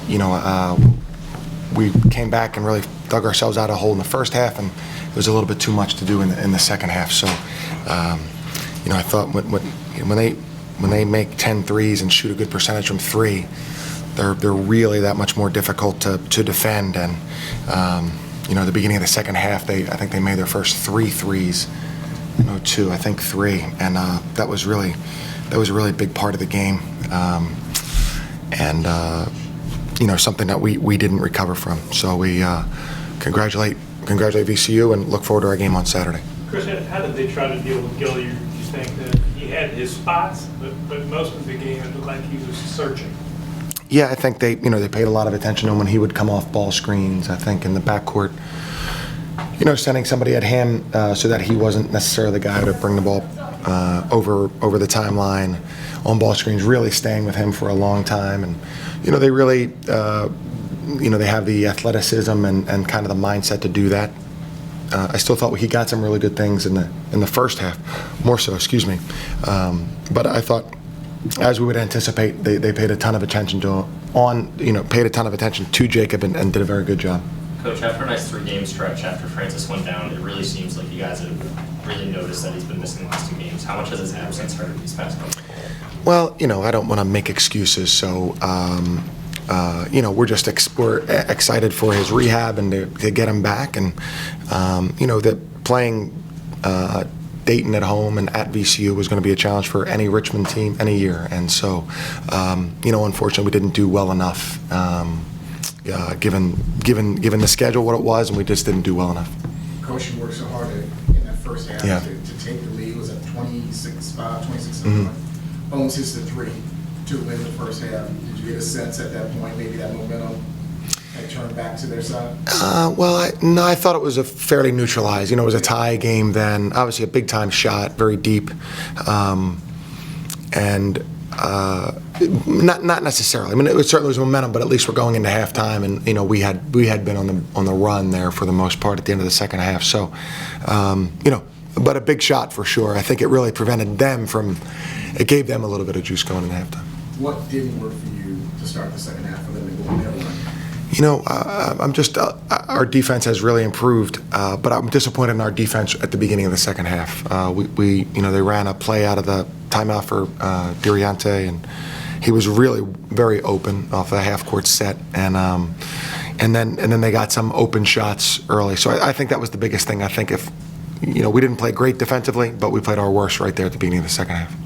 we came back and really dug ourselves out of a hole in the first half, and it was a little bit too much to do in the second half. So, I thought when they make 10 threes and shoot a good percentage from three, they're really that much more difficult to defend. And at the beginning of the second half, I think they made their first 3 threes. No, 2, I think 3, and that was a really big part of the game, and something that we didn't recover from. So we congratulate VCU and look forward to our game on Saturday. Chris, how did they try to deal with Gilly? You think that he had his spots, but most of the game it looked like he was searching? Yeah, I think they paid a lot of attention to him when he would come off ball screens. I think in the backcourt, sending somebody at him so that he wasn't necessarily the guy to bring the ball over the timeline on ball screens, really staying with him for a long time. And, they really, they have the athleticism and kind of the mindset to do that. I still thought he got some really good things in the first half, more so, excuse me. But I thought, as we would anticipate, they paid a ton of attention to Jacob and did a very good job. Coach, after a nice 3-game stretch after Francis went down, it really seems like you guys have really noticed that he's been missing the last 2 games. How much has his absence hurt these past couple? Well, I don't want to make excuses, so we're excited for his rehab and to get him back, and that playing Dayton at home and at VCU was going to be a challenge for any Richmond team any year, and so unfortunately we didn't do well enough. Given the schedule what it was, and we just didn't do well enough. Coach, you worked so hard in that first half to take the lead. Was at 26-5, 26-7. Almost hits the 3 to win the first half. Did you get a sense at that point maybe that momentum had turned back to their side? No, I thought it was a fairly neutralized. It was a tie game then. Obviously a big time shot, very deep, and. Not necessarily. I mean, it certainly was momentum, but at least we're going into halftime, and we had been on the run there for the most part at the end of the second half. So, but a big shot for sure. I think it really prevented them from. It gave them a little bit of juice going into halftime. What didn't work for you to start the second half for them to go on their run? I'm just our defense has really improved, but I'm disappointed in our defense at the beginning of the second half. They ran a play out of the timeout for Diriante, and he was really very open off a half-court set, and then they got some open shots early. So I think that was the biggest thing. I think if we didn't play great defensively, but we played our worst right there at the beginning of the second half.